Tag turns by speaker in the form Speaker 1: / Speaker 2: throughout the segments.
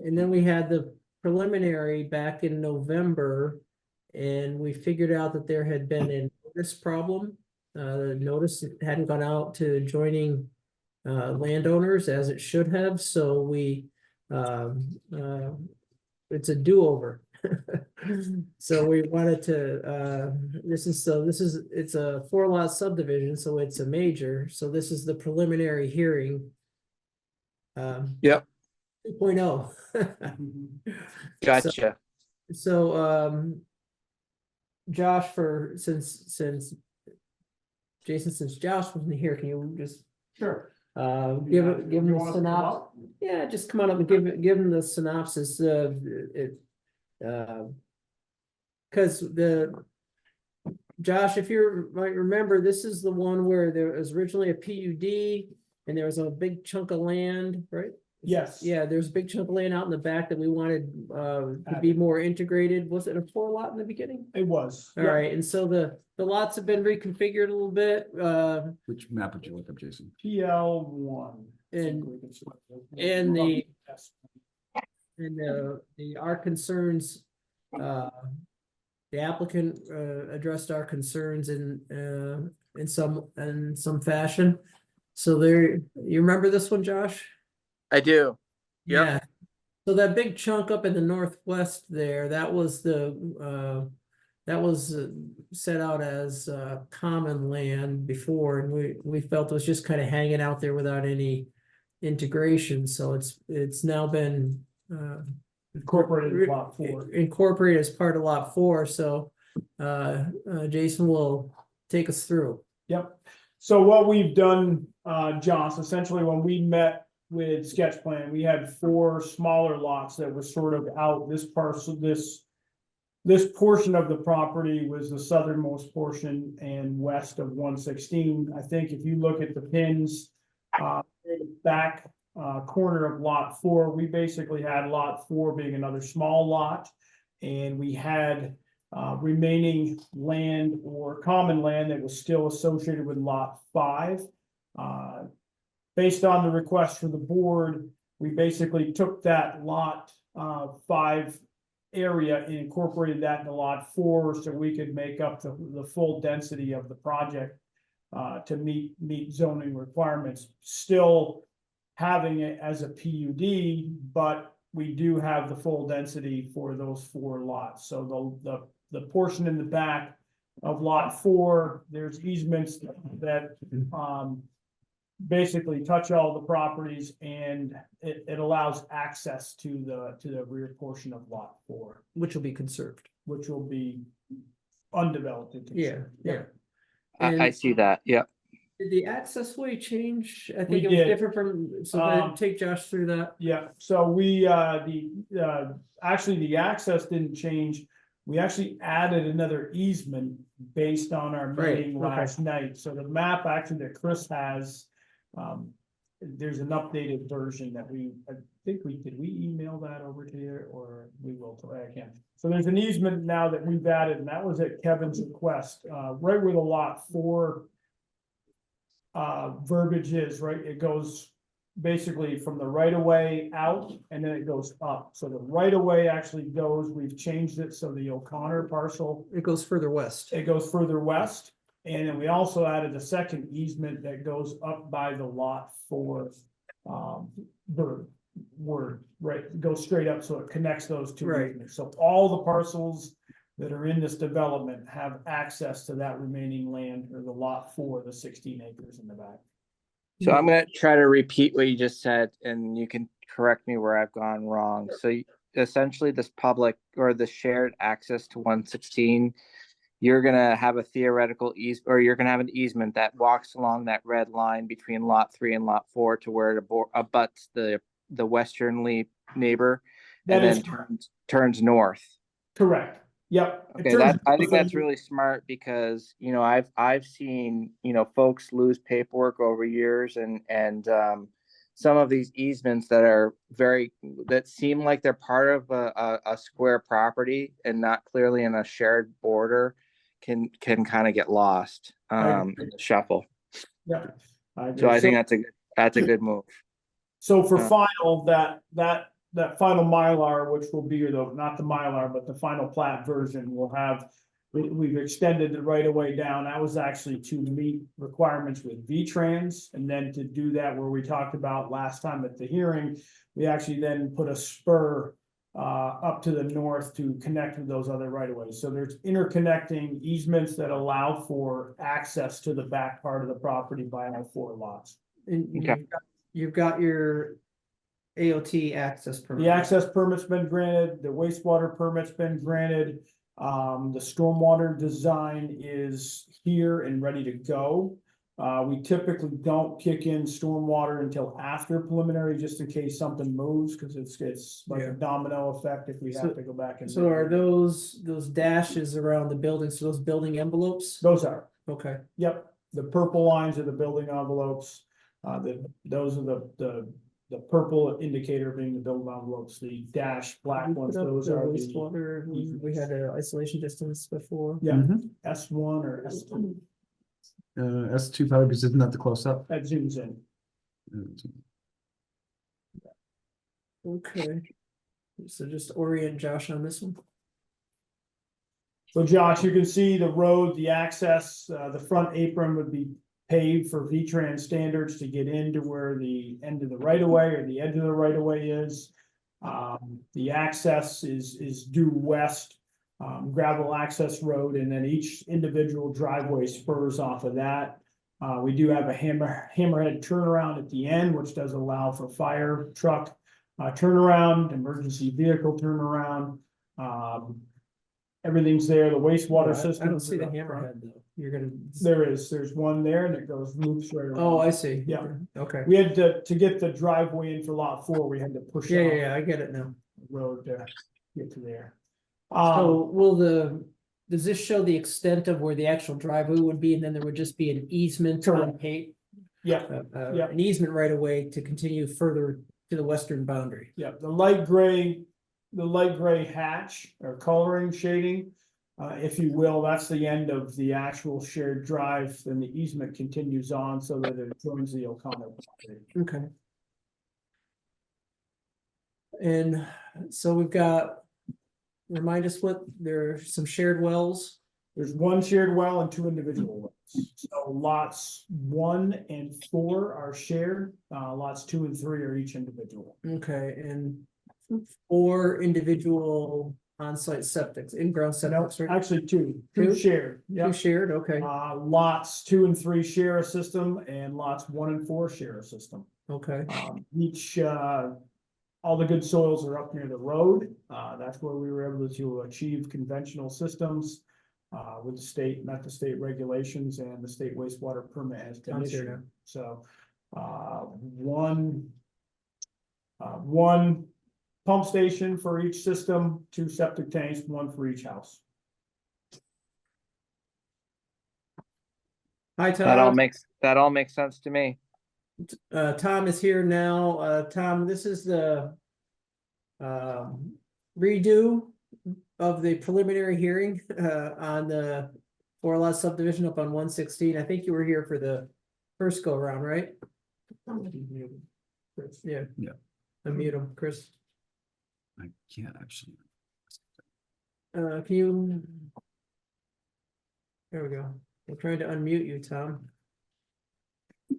Speaker 1: and then we had the preliminary back in November. And we figured out that there had been a notice problem. The notice hadn't gone out to adjoining landowners as it should have, so it's a do-over. So we wanted to, it's a 4-lot subdivision, so it's a major, so this is the preliminary hearing.
Speaker 2: Yep.
Speaker 1: 2.0.
Speaker 2: Gotcha.
Speaker 1: So, Josh, since Josh wasn't here, can you just
Speaker 3: Sure.
Speaker 1: give him the
Speaker 3: want us to come
Speaker 1: synopsis?
Speaker 3: up?
Speaker 1: Yeah, just come on up and give him the synopsis of it. Because Josh, if you might remember, this is the one where there was originally a PUD and there was a big chunk of land, right?
Speaker 3: Yes.
Speaker 1: Yeah, there's a big chunk of land out in the back that we wanted to be more integrated. Was it a 4-lot in the beginning?
Speaker 3: It was.
Speaker 1: All right, and so the lots have been reconfigured a little bit,
Speaker 4: Which map would you look up, Jason?
Speaker 3: PL1.
Speaker 1: And our concerns, the applicant addressed our concerns in some fashion. So there, you remember this one, Josh?
Speaker 2: I do. Yep.
Speaker 1: Yeah. So that big chunk up in the northwest there, that was set out as common land before, and we felt it was just kind of hanging out there without any integration. So it's now been
Speaker 3: Incorporated as lot 4.
Speaker 1: incorporated as part of lot 4. So Jason will take us through.
Speaker 3: Yep. So what we've done, Josh, essentially when we met with sketch plan, we had 4 smaller lots that were sort of out. This parcel, this portion of the property was the southernmost portion and west of 116. I think if you look at the pins, back corner of lot 4, we basically had lot 4 being another small lot, and we had remaining land or common land that was still associated with lot 5. Based on the request from the board, we basically took that lot 5 area and incorporated that into lot 4 so we could make up the full density of the project to meet zoning requirements, still having it as a PUD, but we do have the full density for those 4 lots. So the portion in the back of lot 4, there's easements that basically touch all the properties, and it allows access to the rear portion of lot 4,
Speaker 1: Which will be conserved.
Speaker 3: which will be undeveloped.
Speaker 1: Yeah.
Speaker 2: I see that. Yep.
Speaker 1: Did the access way change? I
Speaker 3: We
Speaker 1: think it was
Speaker 3: did.
Speaker 1: different from, so take Josh through that.
Speaker 3: Yeah, so we, actually, the access didn't change. We actually added another easement based on our meeting
Speaker 1: Right, okay.
Speaker 3: last night. So the map actually that Chris has, there's an updated version that I think did we email that over to you, or we will, I can't. So there's an easement now that we've added, and that was at Kevin's request, right where the lot 4 verbiage is, right? It goes basically from the right of way out, and then it goes up. So the right of way actually goes, we've changed it, so the O'Connor parcel,
Speaker 1: It goes further west.
Speaker 3: it goes further west. And then we also added a second easement that goes up by the lot 4 word, right? It goes straight up, so it connects those 2
Speaker 1: Right.
Speaker 3: easements. So all the parcels that are in this development have access to that remaining land, or the lot 4, the 16 acres in the back.
Speaker 2: So I'm going to try to repeat what you just said, and you can correct me where I've gone wrong. So essentially this public or the shared access to 116, you're going to have a theoretical or you're going to have an easement that walks along that red line between lot 3 and lot 4 to where it abuts the westernly neighbor,
Speaker 3: That
Speaker 2: and
Speaker 3: is
Speaker 2: then turns north.
Speaker 3: correct. Yep.
Speaker 2: Okay, I think that's really smart, because I've seen folks lose paperwork over years, and some of these easements that seem like they're part of a square property and not clearly in a shared border can kind of get lost in the shuffle.
Speaker 3: Yep.
Speaker 2: So I think that's a good move.
Speaker 3: So for final, that that final Mylar, which will be not the Mylar, but the final plat version will have. We've extended the right of way down. That was actually to meet requirements with V-Trans. And then to do that, where we talked about last time at the hearing, we actually then put a spur up to the north to connect with those other right of ways. So there's interconnecting easements that allow for access to the back part of the property by all 4 lots.
Speaker 1: And
Speaker 2: Okay.
Speaker 1: you've got your AOT access permit.
Speaker 3: The access permit's been granted, the wastewater permit's been granted. The stormwater design is here and ready to go. We typically don't kick in stormwater until after preliminary, just in case something moves, because it's like
Speaker 1: Yeah.
Speaker 3: a domino effect if we
Speaker 1: So-
Speaker 3: have to go back and.
Speaker 1: So are those dashes around the building, so those building envelopes?
Speaker 3: Those are,
Speaker 1: Okay,
Speaker 3: yep, the purple lines are the building envelopes. Those are the purple indicator being the building envelopes, the dash black
Speaker 1: We
Speaker 3: ones,
Speaker 1: put up
Speaker 3: those
Speaker 1: the
Speaker 3: are
Speaker 1: wastewater, we had an isolation distance before.
Speaker 3: Yeah,
Speaker 4: Mhm.
Speaker 3: S1 or S2,
Speaker 4: S2 probably, because isn't that the close up?
Speaker 3: that zooms in.
Speaker 1: Okay. So just orient Josh on this one.
Speaker 3: So Josh, you can see the road, the access, the front apron would be paved for V-Trans standards to get into where the end of the right of way or the edge of the right of way is. The access is due west, gravel access road, and then each individual driveway spurs off of that. We do have a hammerhead turnaround at the end, which does allow for fire truck turnaround, emergency vehicle turnaround. Everything's there, the wastewater system.
Speaker 1: I don't see the hammerhead though. You're gonna.
Speaker 3: There's one there and it goes loops right around.
Speaker 1: Oh, I see.
Speaker 3: Yeah.
Speaker 1: Okay.
Speaker 3: We had to get the driveway in for lot 4, we had to push
Speaker 1: Yeah,
Speaker 3: off
Speaker 1: yeah, yeah, I get it now.
Speaker 3: the road to get to there.
Speaker 1: So does this show the extent of where the actual driveway would be, and then there would just be an easement on
Speaker 3: Correct.
Speaker 1: Pate?
Speaker 3: Yeah, Yeah.
Speaker 1: An easement right away to continue further to the western boundary.
Speaker 3: yeah, the light gray hatch or coloring shading, if you will, that's the end of the actual shared drive, then the easement continues on so that it joins the O'Connor property.
Speaker 1: Okay. And so we've got, remind us what, there's some shared wells.
Speaker 3: There's 1 shared well and 2 individual wells. So lots 1 and 4 are shared, lots 2 and 3 are each individual.
Speaker 1: Okay, and 4 individual on-site septics, in-ground septics, right?
Speaker 3: Actually, 2
Speaker 1: Two?
Speaker 3: shared,
Speaker 1: Two
Speaker 3: yeah.
Speaker 1: shared, okay,
Speaker 3: Lots 2 and 3 share a system and lots 1 and 4 share a system.
Speaker 1: okay,
Speaker 3: Each, all the good soils are up near the road. That's where we were able to achieve conventional systems. With the state, met the state regulations and the state wastewater permit has been
Speaker 1: Tom's here
Speaker 3: issued.
Speaker 1: now.
Speaker 3: So, one pump station for each system, 2 septic tanks, 1 for each house.
Speaker 1: Hi,
Speaker 2: That all
Speaker 1: Tom.
Speaker 2: makes sense to me.
Speaker 1: Tom is here now. Tom, this is the redo of the preliminary hearing on the 4-lot subdivision up on 116. I think you were here for the first go around, right? Yeah.
Speaker 4: Yeah.
Speaker 1: Unmute him, Chris.
Speaker 4: I can't actually.
Speaker 1: Can you? There we go. I'm trying to unmute you, Tom.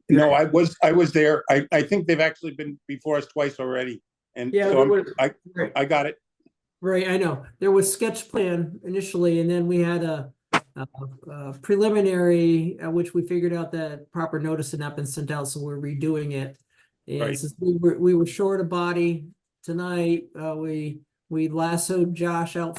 Speaker 5: No, I was there. I think they've actually been before us twice already. And
Speaker 1: Yeah,
Speaker 5: so
Speaker 1: there was- right.
Speaker 5: I got it.
Speaker 1: Right, I know. There was sketch plan initially, and then we had a preliminary, which we figured out that proper notice had not been sent out, so we're redoing it. And
Speaker 5: Right.
Speaker 1: since we were short a body tonight, we lassoed Josh out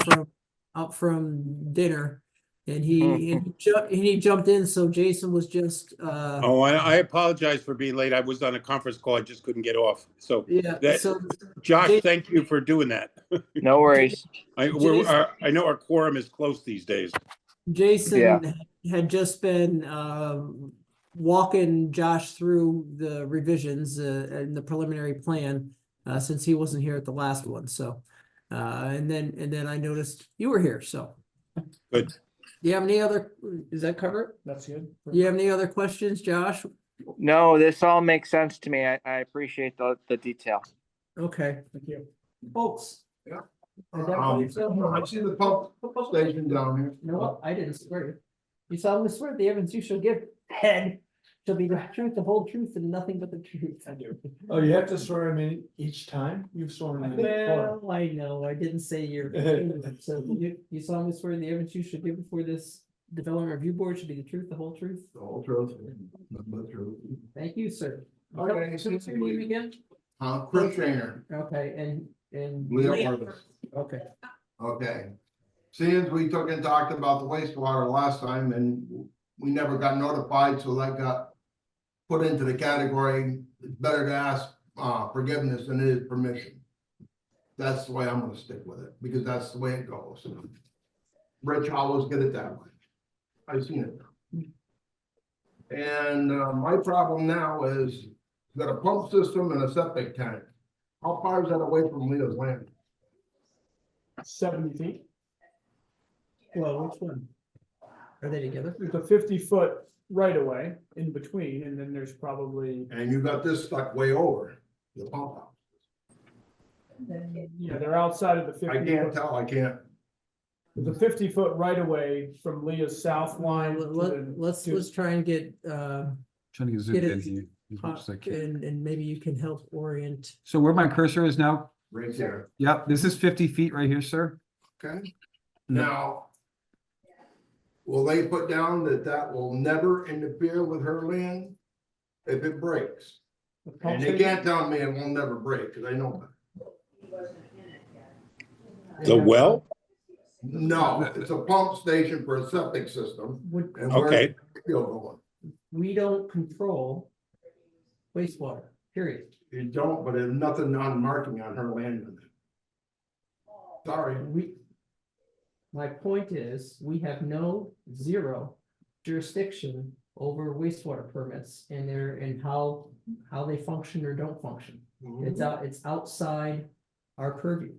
Speaker 1: from dinner. And he jumped in, so Jason was just
Speaker 5: Oh, I apologize for being late. I was on a conference call. I just couldn't get off. So
Speaker 1: yeah,
Speaker 5: that-
Speaker 1: so
Speaker 5: Josh,
Speaker 1: Jason-
Speaker 5: thank you for doing that.
Speaker 2: No worries.
Speaker 5: I know our quorum is close these days.
Speaker 1: Jason had just been walking Josh through the revisions and the preliminary plan since he wasn't here at the last one. So and then I noticed you were here. So
Speaker 5: Good.
Speaker 1: do you have any other? Does that cover it?
Speaker 3: That's good.
Speaker 1: Do you have any other questions, Josh?
Speaker 2: No, this all makes sense to me. I appreciate the detail.
Speaker 1: Okay.
Speaker 3: Thank you.
Speaker 1: Folks.
Speaker 6: Yeah.
Speaker 1: Identify yourself.
Speaker 6: I see the pump station down here.
Speaker 1: You know what? I didn't swear you. You solemnly swear the evidence you shall give, head, shall be the truth, the whole truth, and nothing but the truth. I do.
Speaker 4: Oh, you have to swear him in each time? You've sworn him in before.
Speaker 1: Well, I know, I didn't say your. So you solemnly swear the evidence you should give before this development review board should be the truth, the whole truth.
Speaker 6: The whole truth, nothing but the truth.
Speaker 1: Thank you, sir.
Speaker 6: Okay.
Speaker 1: What's your name again?
Speaker 6: Chris Shaner,
Speaker 1: Okay, and.
Speaker 6: Leo Orvis.
Speaker 1: Okay,
Speaker 6: Okay. Since we took and talked about the wastewater last time and we never got notified, so that got put into the category, it's better to ask forgiveness than it is permission. That's the way I'm gonna stick with it, because that's the way it goes. Rich always get it that way. I've seen it. And my problem now is got a pump system and a septic tank. How far is that away from Leo's land?
Speaker 3: 70 feet.
Speaker 1: well, which one? Are they together?
Speaker 3: There's a 50-foot right of way in between, and then there's probably,
Speaker 6: And you got this stuck way over the pump house.
Speaker 3: yeah, they're outside of the 50.
Speaker 6: I can't tell, I can't.
Speaker 3: There's a 50-foot right of way from Leah's south line. to the-
Speaker 1: Let's try and get,
Speaker 4: Trying to get zoomed
Speaker 1: Get it
Speaker 4: into you as much as I can.
Speaker 1: and maybe you can help orient.
Speaker 4: So where my cursor is now,
Speaker 6: Right there,
Speaker 4: yep, this is 50 feet right here, sir.
Speaker 6: okay?
Speaker 4: No.
Speaker 6: Now, will they put down that that will never interfere with her land if it breaks?
Speaker 3: the pump
Speaker 6: And they
Speaker 3: station.
Speaker 6: can't tell me it will never break, because I know that.
Speaker 5: The well?
Speaker 6: No, it's a pump station for a septic system.
Speaker 1: Would,
Speaker 6: And where's
Speaker 5: Okay.
Speaker 6: the field going?
Speaker 1: we don't control wastewater, period.
Speaker 6: You don't, but there's nothing on marking on her land. in it. Sorry,
Speaker 1: My point is, we have zero jurisdiction over wastewater permits and how they function or don't function. It's outside our purview.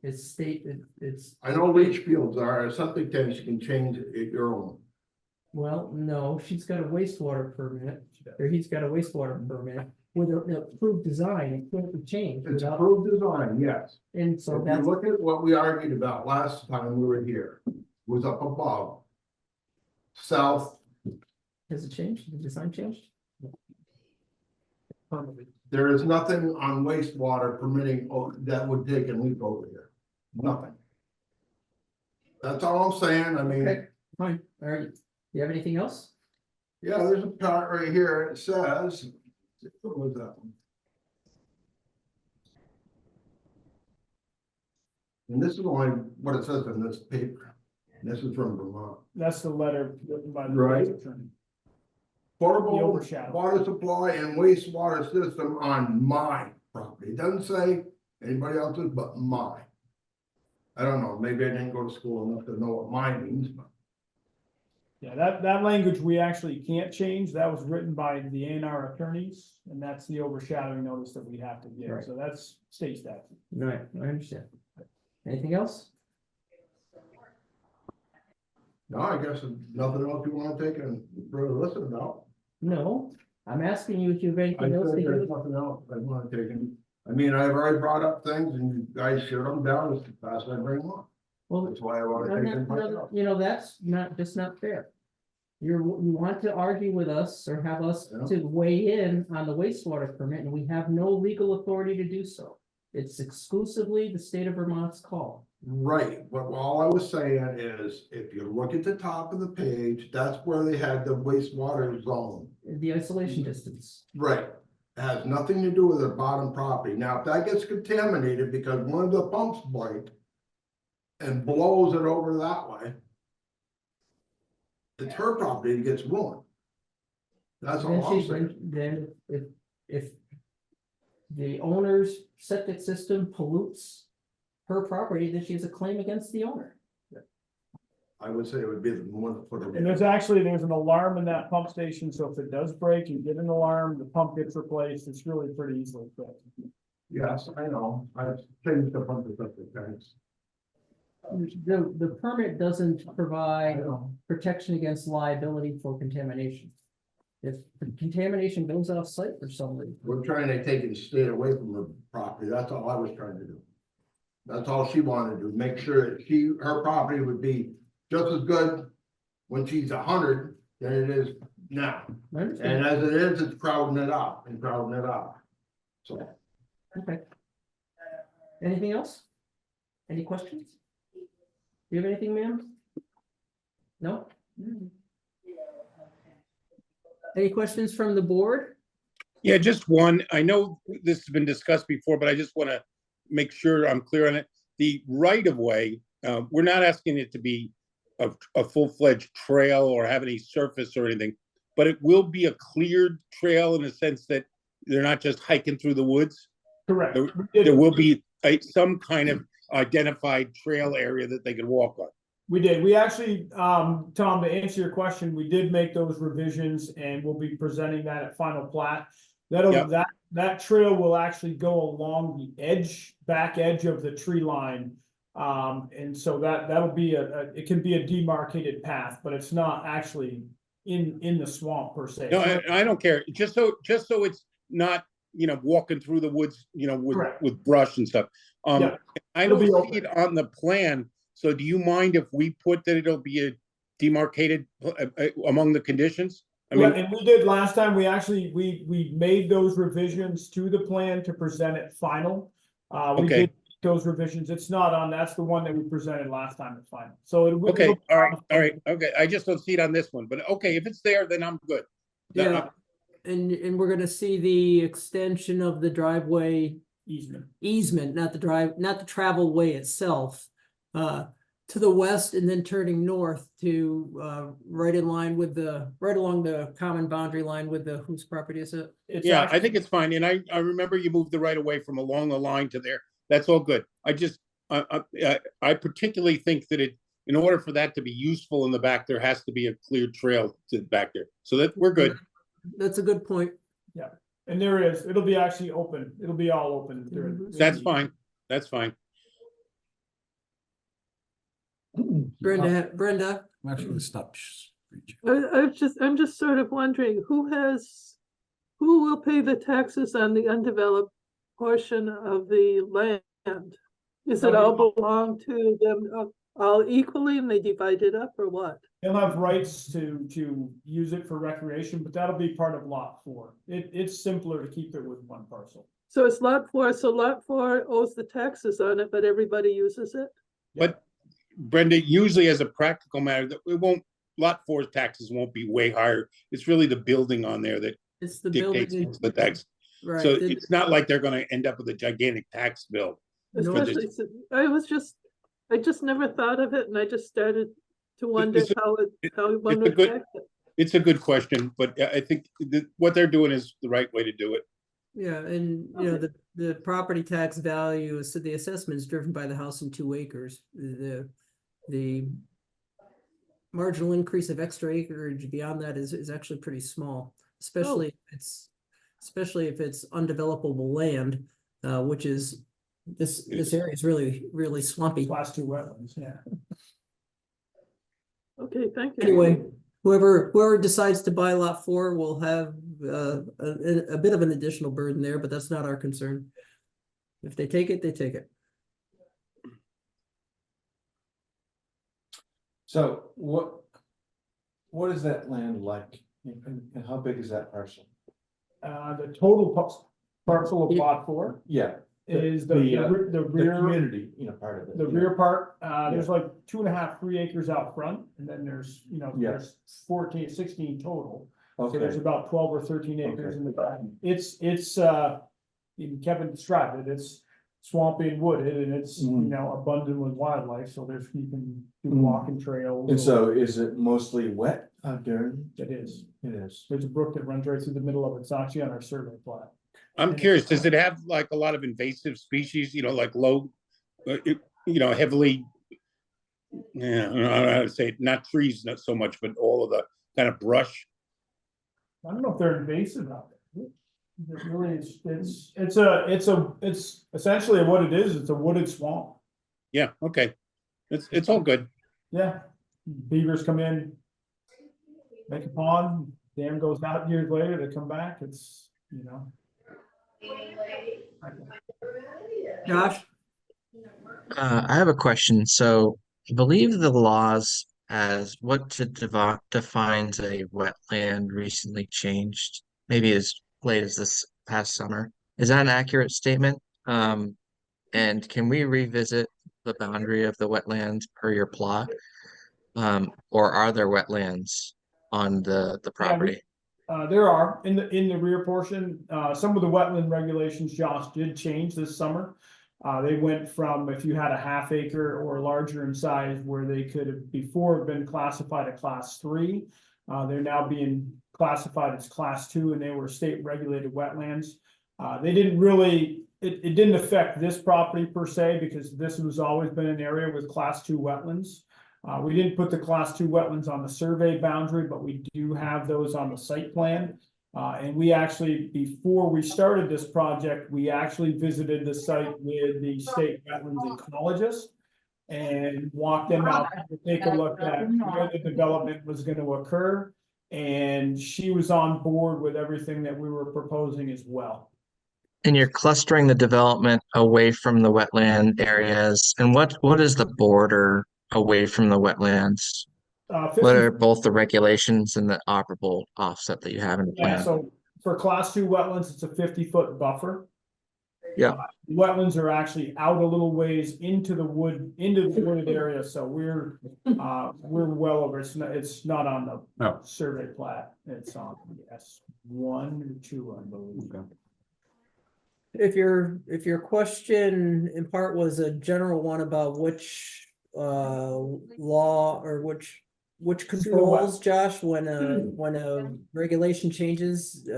Speaker 1: It's it's,
Speaker 6: I know leach fields are, septic tanks you can change it at your own.
Speaker 1: well, no, she's got a wastewater permit, or he's got a wastewater permit with an approved design, it can't be changed
Speaker 6: It's
Speaker 1: without,
Speaker 6: approved design, yes.
Speaker 1: and
Speaker 6: So
Speaker 1: so
Speaker 6: if
Speaker 1: that's,
Speaker 6: you look at what we argued about last time we were here, was up above. South,
Speaker 1: has it changed? The design changed?
Speaker 6: there is nothing on wastewater permitting that would take a leak over here, nothing. That's all I'm saying, I mean,
Speaker 1: Okay, fine, all right, you have anything else?
Speaker 6: yeah, there's a part right here, it says. What was that one? And this is only what it says in this paper, and this is from Vermont.
Speaker 3: That's the letter written by the.
Speaker 6: Right.
Speaker 3: attorney.
Speaker 6: Portable
Speaker 3: The overshadow.
Speaker 6: water supply and wastewater system on my property. It doesn't say anybody else's, but mine. I don't know, maybe I didn't go to school enough to know what mine means, but
Speaker 3: Yeah, that language we actually can't change. That was written by the A&R attorneys, and that's the overshadowing notice that we have to give.
Speaker 1: Right.
Speaker 3: So that's state statute.
Speaker 1: Right, I understand. Anything else?
Speaker 6: no, I guess if nothing else you wanna take and further listen about.
Speaker 1: No, I'm asking you if you have
Speaker 6: I
Speaker 1: anything else.
Speaker 6: said
Speaker 1: that
Speaker 6: there's
Speaker 1: you-
Speaker 6: nothing else I wanna take and, I mean, I've already brought up things and you guys shoot them down as fast as I bring them up.
Speaker 1: Well,
Speaker 6: That's why I wanna
Speaker 1: no,
Speaker 6: take
Speaker 1: no,
Speaker 6: them
Speaker 1: no,
Speaker 6: myself.
Speaker 1: you know, that's just not fair. You want to argue with us or have us
Speaker 6: Yeah.
Speaker 1: to weigh in on the wastewater permit, and we have no legal authority to do so. It's exclusively the state of Vermont's call.
Speaker 6: Right, but all I was saying is, if you look at the top of the page, that's where they had the wastewater zone.
Speaker 1: The isolation distance.
Speaker 6: Right, it has nothing to do with the bottom property. Now, if that gets contaminated because one of the pumps break and blows it over that way, it's her property that gets ruined. That's
Speaker 1: Then
Speaker 6: all I'm
Speaker 1: she,
Speaker 6: saying.
Speaker 1: then if the owner's septic system pollutes her property, then she has a claim against the owner.
Speaker 6: I would say it would be the one to put it
Speaker 3: And
Speaker 6: in.
Speaker 3: there's an alarm in that pump station, so if it does break, you get an alarm, the pump gets replaced. It's really pretty easily fixed.
Speaker 6: Yes, I know, I've changed a bunch of septic tanks.
Speaker 1: The permit doesn't
Speaker 6: I
Speaker 1: provide
Speaker 6: know.
Speaker 1: protection against liability for contamination. if the contamination goes off site for some reason.
Speaker 6: We're trying to take it, stay away from her property, that's all I was trying to do. That's all she wanted to do, make sure that her property would be just as good when she's 100 than it is now.
Speaker 1: I understand.
Speaker 6: And as it is, it's crowding it out and crowding it out. So,
Speaker 1: Okay. Anything else? Any questions? Do you have anything, ma'am? No? Any questions from the board?
Speaker 5: Yeah, just one. I know this has been discussed before, but I just want to make sure I'm clear on it. The right of way, we're not asking it to be a full-fledged trail or have any surface or anything, but it will be a cleared trail in the sense that they're not just hiking through the woods.
Speaker 3: Correct.
Speaker 5: There will be some kind of identified trail area that they can walk on.
Speaker 3: We did. We actually, Tom, to answer your question, we did make those revisions and we'll be presenting that at final plat.
Speaker 5: Yep.
Speaker 3: That trail will actually go along the back edge of the tree line. And so that'll be it can be a demarcated path, but it's not actually in the swamp per se.
Speaker 5: No, I don't care. Just so it's not, walking through the woods,
Speaker 3: Correct.
Speaker 5: with brush and stuff.
Speaker 3: Yeah.
Speaker 5: I
Speaker 3: It'll
Speaker 5: don't
Speaker 3: be
Speaker 5: see it on the plan. So do you mind if we put that it'll be a demarcated among the conditions? I
Speaker 3: Yeah,
Speaker 5: mean,
Speaker 3: and we did last time, we made those revisions to the plan to present it final. We
Speaker 5: Okay.
Speaker 3: did those revisions, it's not on, that's the one that we presented last time at final, so it.
Speaker 5: okay, all right, okay. I just don't see it on this one, but okay, if it's there, then I'm good.
Speaker 1: Yeah, and we're gonna see the extension of the driveway easement, not the travel way itself. To the west and then turning north to right along the common boundary line with whose property is it?
Speaker 5: Yeah, I think it's fine. And I remember you moved the right of way from along the line to there. That's all good. I particularly think that in order for that to be useful in the back, there has to be a clear trail to back there. So that we're good.
Speaker 1: That's a good point.
Speaker 3: Yeah, and there is, it'll be actually open, it'll be all open during.
Speaker 5: That's fine. That's fine.
Speaker 1: Brenda,
Speaker 4: I'm actually gonna stop.
Speaker 7: I'm just sort of wondering, who will pay the taxes on the undeveloped portion of the land? Is it all belong to them all equally and they divide it up or what?
Speaker 3: They'll have rights to use it for recreation, but that'll be part of lot 4. It's simpler to keep it with one parcel.
Speaker 7: So it's lot 4, so lot 4 owes the taxes on it, but everybody uses it?
Speaker 5: But Brenda, usually as a practical matter, lot 4's taxes won't be way higher. It's really the building on there that
Speaker 1: it's the
Speaker 5: dictates
Speaker 1: building.
Speaker 5: the tax.
Speaker 1: Right.
Speaker 5: So it's not like they're gonna end up with a gigantic tax bill.
Speaker 1: No,
Speaker 7: Especially, I just never thought of it and I just started to wonder
Speaker 5: It's a-
Speaker 7: how one
Speaker 5: it's a
Speaker 7: would
Speaker 5: good-
Speaker 7: tax it.
Speaker 5: It's a good question, but I think what they're doing is the right way to do it.
Speaker 1: Yeah, and the property tax value is, so the assessment is driven by the house and 2 acres. The marginal increase of extra acreage beyond that is actually pretty small, especially if it's undevelopable land, which is this area is really swampy.
Speaker 3: Last 2 wetlands, yeah.
Speaker 7: Okay, thank you.
Speaker 1: Anyway, whoever decides to buy lot 4 will have a bit of an additional burden there, but that's not our concern. If they take it, they take it.
Speaker 8: So what is that land like and how big is that parcel?
Speaker 3: The total parcel of lot 4
Speaker 8: Yeah.
Speaker 3: is the
Speaker 8: The
Speaker 3: rear.
Speaker 8: community, part of it.
Speaker 3: The rear part, there's like 2.5, 3 acres out front, and then there's,
Speaker 8: Yeah.
Speaker 3: there's 14, 16 total. So there's
Speaker 8: Okay,
Speaker 3: about 12 or 13 acres
Speaker 8: Okay.
Speaker 3: in the back. It's, even Kevin described it, it's swampy and wooded, and it's,
Speaker 8: Mhm.
Speaker 3: abundant with wildlife, so you can do
Speaker 8: Mhm.
Speaker 3: walking trails.
Speaker 8: and so is it mostly wet out there?
Speaker 3: It is.
Speaker 8: It is.
Speaker 3: There's a brook that runs right through the middle of it. It's actually on our survey plot.
Speaker 5: I'm curious, does it have like a lot of invasive species, like low, heavily, I don't know how to say it, not trees, not so much, but all of the kind of brush?
Speaker 3: I don't know if they're invasive out there. It really is, it's essentially what it is. It's a wooded swamp.
Speaker 5: Yeah, okay. It's all good.
Speaker 3: Yeah, beavers come in, make a pond, dam goes out years later to come back, it's,
Speaker 1: Josh?
Speaker 2: I have a question. So I believe the laws as defines a wetland recently changed, maybe as late as this past summer. Is that an accurate statement? And can we revisit the boundary of the wetlands per your plot? Or are there wetlands on the property?
Speaker 3: There are, in the rear portion, some of the wetland regulations, Josh, did change this summer. They went from, if you had a half acre or larger in size, where they could have before been classified a class 3. They're now being classified as class 2, and they were state regulated wetlands. They didn't really, it didn't affect this property per se, because this has always been an area with class 2 wetlands. We didn't put the class 2 wetlands on the survey boundary, but we do have those on the site plan. And we actually, before we started this project, we actually visited the site with the state wetlands ecologist and walked them out to take a look at where the development was going to occur. And she was on board with everything that we were proposing as well.
Speaker 2: And you're clustering the development away from the wetland areas. And what is the border away from the wetlands? What are both the regulations and the operable offset that you have in the
Speaker 3: Yeah,
Speaker 2: plan?
Speaker 3: so for class 2 wetlands, it's a 50-foot buffer.
Speaker 2: Yeah.
Speaker 3: Wetlands are actually out a little ways into the wooded area, so we're well over, it's not on the
Speaker 4: Oh.
Speaker 3: survey plat, it's on S1 or 2, I believe.
Speaker 4: Okay.
Speaker 1: If your question in part was a general one about which law or which controls, Josh, when a regulation changes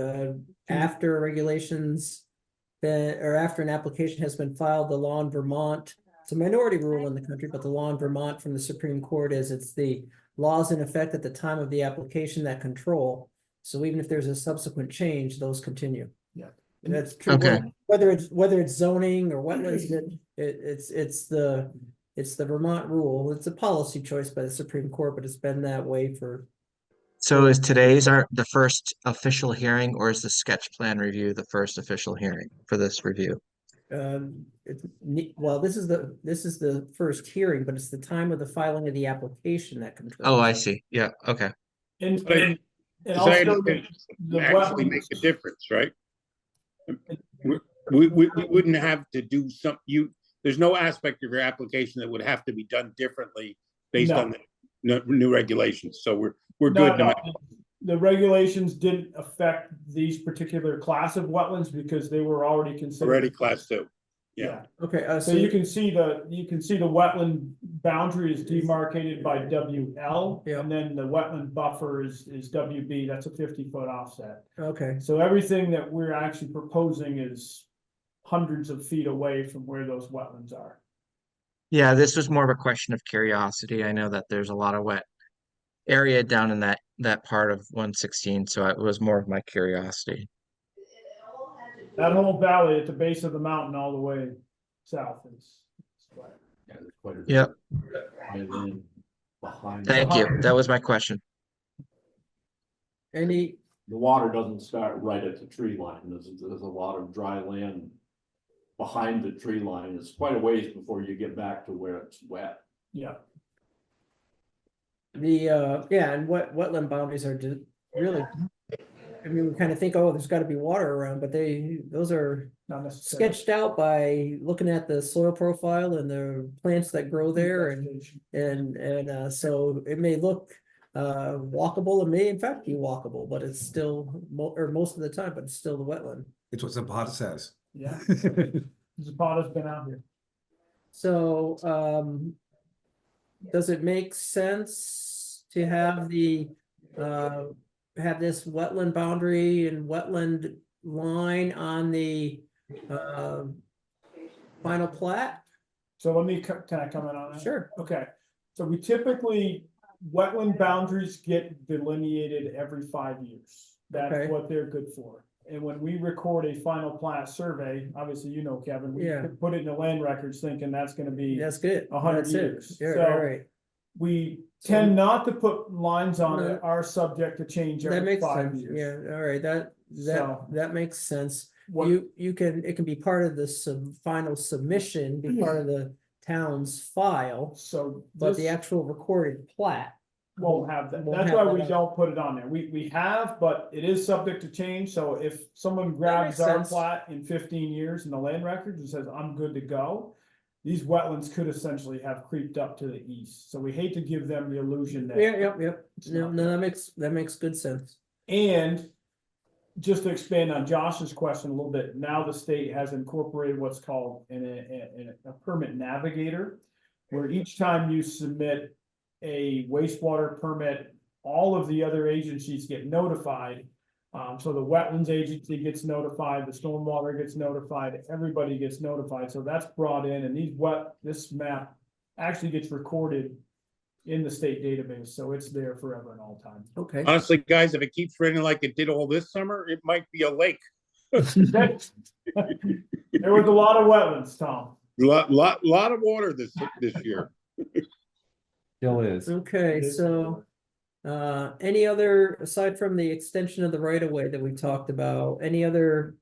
Speaker 1: after regulations or after an application has been filed, the law in Vermont, it's a minority rule in the country, but the law in Vermont from the Supreme Court is it's the laws in effect at the time of the application that control. So even if there's a subsequent change, those continue.
Speaker 3: Yeah.
Speaker 1: That's true.
Speaker 2: Okay.
Speaker 1: Whether it's zoning or wetlands, it's the Vermont rule. It's a policy choice by the Supreme Court, but it's been that way for.
Speaker 2: So is the first official hearing, or is the sketch plan review the first official hearing for this review?
Speaker 1: Well, this is the first hearing, but it's the time of the filing of the application that controls.
Speaker 2: Oh, I see. Yeah. Okay.
Speaker 3: And
Speaker 5: As I
Speaker 3: also
Speaker 5: understand,
Speaker 3: the
Speaker 5: actually make a difference, right? We wouldn't have to do there's no aspect of your application that would have to be done differently based on the new regulations. So we're good.
Speaker 3: No, the regulations didn't affect these particular class of wetlands because they were already considered.
Speaker 5: Already class 2. Yeah.
Speaker 1: Okay.
Speaker 3: So you can see the wetland boundary is demarcated by WL,
Speaker 1: Yeah.
Speaker 3: and then the wetland buffer is WB. That's a 50-foot offset.
Speaker 1: Okay.
Speaker 3: So everything that we're actually proposing is hundreds of feet away from where those wetlands are.
Speaker 2: Yeah, this was more of a question of curiosity. I know that there's a lot of wet area down in that part of 116, so it was more of my curiosity.
Speaker 3: That whole valley at the base of the mountain all the way south is wet.
Speaker 8: Yeah, there's quite a bit.
Speaker 2: Yep.
Speaker 8: And then behind.
Speaker 2: Thank you. That was my question.
Speaker 1: Any,
Speaker 8: The water doesn't start right at the tree line. There's a lot of dry land behind the tree line. It's quite a ways before you get back to where it's wet.
Speaker 3: Yeah.
Speaker 1: and wetland boundaries are really, I mean, we kind of think, oh, there's got to be water around, but those are
Speaker 3: Not necessarily.
Speaker 1: sketched out by looking at the soil profile and the plants that grow there, and so it may look walkable, it may in fact be walkable, but it's still or most of the time, but it's still the wetland.
Speaker 4: It's what Zapata says.
Speaker 3: Yeah. Zapata's been out here.
Speaker 1: So does it make sense to have have this wetland boundary and wetland line on the final plat?
Speaker 3: So can I comment on that?
Speaker 1: Sure.
Speaker 3: Okay, so we typically, wetland boundaries get delineated every 5 years. That's
Speaker 1: Okay.
Speaker 3: what they're good for. And when we record a final plat survey, obviously, you know, Kevin, we
Speaker 1: Yeah.
Speaker 3: put it in the land records thinking that's gonna be
Speaker 1: That's good.
Speaker 3: 100
Speaker 1: That's it.
Speaker 3: years.
Speaker 1: Yeah,
Speaker 3: So-
Speaker 1: right.
Speaker 3: We tend not to put lines on
Speaker 1: No.
Speaker 3: that are subject to change
Speaker 1: That
Speaker 3: every
Speaker 1: makes
Speaker 3: 5
Speaker 1: sense,
Speaker 3: years.
Speaker 1: yeah, all right,
Speaker 3: So-
Speaker 1: that makes sense.
Speaker 3: What-
Speaker 1: You can, it can be part of the final submission, be part of the town's file,
Speaker 3: So
Speaker 1: but the
Speaker 3: this
Speaker 1: actual recorded plat.
Speaker 3: won't have that.
Speaker 1: won't
Speaker 3: That's
Speaker 1: have
Speaker 3: why
Speaker 1: that
Speaker 3: we
Speaker 1: on.
Speaker 3: don't put it on there. We have, but it is subject to change. So if someone grabs
Speaker 1: makes
Speaker 3: our
Speaker 1: sense.
Speaker 3: plat in 15 years in the land records and says, I'm good to go, these wetlands could essentially have creeped up to the east. So we hate to give them the illusion that.
Speaker 1: Yeah, yep,
Speaker 3: It's
Speaker 1: no,
Speaker 3: not
Speaker 1: no,
Speaker 3: there.
Speaker 1: that makes good sense.
Speaker 3: And just to expand on Josh's question a little bit, now the state has incorporated what's called a permit navigator, where each time you submit a wastewater permit, all of the other agencies get notified. So the wetlands agency gets notified, the stormwater gets notified, everybody gets notified. So that's brought in, and this map actually gets recorded in the state database, so it's there forever and all time.
Speaker 1: Okay,
Speaker 5: Honestly, guys, if it keeps raining like it did all this summer, it might be a lake.
Speaker 3: There was a lot of wetlands, Tom.
Speaker 5: Lot of water this year.
Speaker 4: Still is.
Speaker 1: okay,
Speaker 3: It is-
Speaker 1: so. Any other, aside from the extension of the right of way that we talked about, any other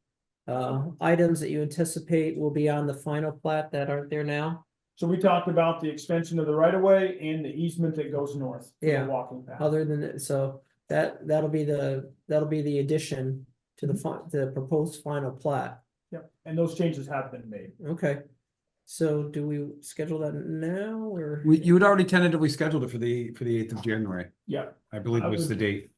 Speaker 1: items that you anticipate will be on the final plat that aren't there now?
Speaker 3: So we talked about the extension of the right of way and the easement that goes north. For
Speaker 1: Yeah.
Speaker 3: the walking path.
Speaker 1: Other than that, so that'll be the addition to the proposed final plat.
Speaker 3: Yep, and those changes have been made.
Speaker 1: Okay. So do we schedule that now or?
Speaker 4: You had already tentatively scheduled it for the 8th of January,
Speaker 3: Yeah,
Speaker 4: I believe
Speaker 3: I
Speaker 4: was the
Speaker 3: would-
Speaker 4: date.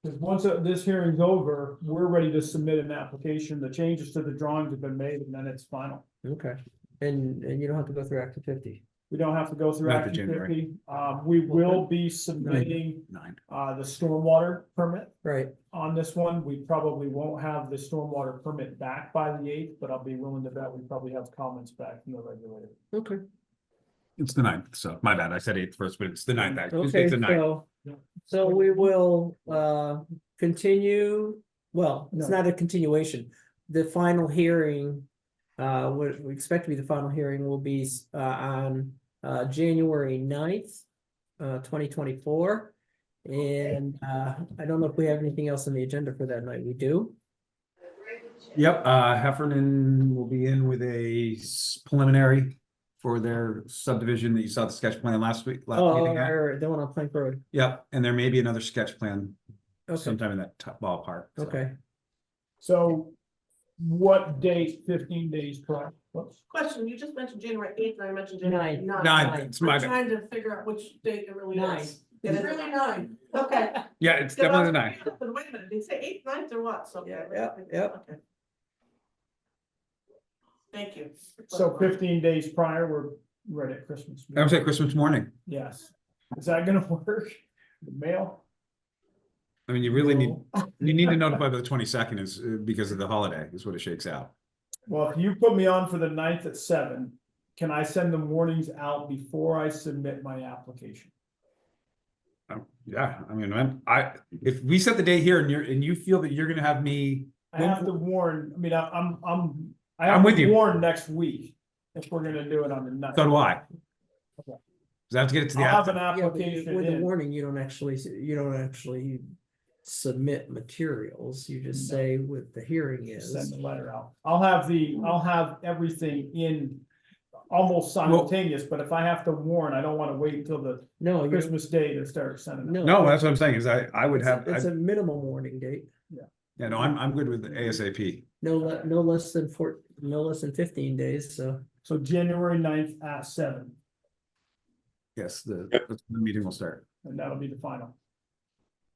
Speaker 3: because once this hearing's over, we're ready to submit an application. The changes to the drawings have been made, and then it's final.
Speaker 1: Okay, and you don't have to go through Act 250.
Speaker 3: We don't have to go through
Speaker 4: Not the
Speaker 3: Act
Speaker 4: January.
Speaker 3: 250. We will be submitting
Speaker 4: 9.
Speaker 3: the stormwater permit.
Speaker 1: Right,
Speaker 3: On this one, we probably won't have the stormwater permit back by the 8th, but I'll be willing to bet we probably have comments back from the regulator.
Speaker 1: okay,
Speaker 4: It's the 9th, so my bad, I said 8th first, but it's the 9th.
Speaker 1: okay,
Speaker 4: It's the 9th.
Speaker 1: so we will continue, well, it's
Speaker 3: No.
Speaker 1: not a continuation. The final hearing, what we expect to be the final hearing will be on January 9th, 2024. And I don't know if we have anything else on the agenda for that night. We do?
Speaker 4: Yep, Heffernan will be in with a preliminary for their subdivision that you saw the sketch plan last
Speaker 1: Oh,
Speaker 4: meeting at.
Speaker 1: the one on Plank Road.
Speaker 4: Yep, and there may be another sketch plan
Speaker 1: Okay,
Speaker 4: sometime in that ballpark. so.
Speaker 1: okay.
Speaker 3: So what date, 15 days prior? Whoops.
Speaker 9: Question, you just mentioned January 8th, and I mentioned
Speaker 1: Nine.
Speaker 9: January 9th.
Speaker 4: 9, it's my
Speaker 9: I'm
Speaker 4: bad.
Speaker 9: trying to figure out which date it really
Speaker 1: Nine.
Speaker 9: is. It's really 9, okay.
Speaker 4: Yeah, it's definitely the 9.
Speaker 9: But wait a minute, did you say 8th, 9th, or what? So,
Speaker 1: Yeah,
Speaker 9: okay,
Speaker 1: yeah, yeah.
Speaker 9: okay. Thank you.
Speaker 3: So 15 days prior, we're right at Christmas.
Speaker 4: I would say Christmas morning.
Speaker 3: Yes. Is that gonna work? The mail?
Speaker 4: I mean, you really need,
Speaker 3: No.
Speaker 4: you need to notify by the 22nd is because of the holiday is what it shakes out.
Speaker 3: Well, if you put me on for the 9th at 7, can I send the warnings out before I submit my application?
Speaker 4: Yeah, I mean, if we set the date here and you feel that you're gonna have me,
Speaker 3: I have to warn, I mean, I
Speaker 4: I'm
Speaker 3: have
Speaker 4: with
Speaker 3: to
Speaker 4: you.
Speaker 3: warn next week if we're gonna do it on the 9th.
Speaker 4: so do I.
Speaker 3: Okay.
Speaker 4: Cause I have to get it to the.
Speaker 3: I'll have an
Speaker 1: Yeah, but
Speaker 3: application
Speaker 1: with the
Speaker 3: in.
Speaker 1: warning, you don't actually submit materials. You just
Speaker 3: No.
Speaker 1: say what the hearing is.
Speaker 3: Send the letter out. I'll have everything in almost simultaneous, but if I have to warn, I don't wanna wait until the
Speaker 1: No, you're,
Speaker 3: Christmas day to start sending
Speaker 1: no.
Speaker 3: it.
Speaker 4: No, that's what I'm saying is I would have,
Speaker 1: It's a minimum warning date.
Speaker 4: yeah, no, I'm good with the ASAP.
Speaker 1: No less than 15 days, so.
Speaker 3: So January 9th at 7,
Speaker 4: Yes, the meeting will start.
Speaker 3: and that'll be the final.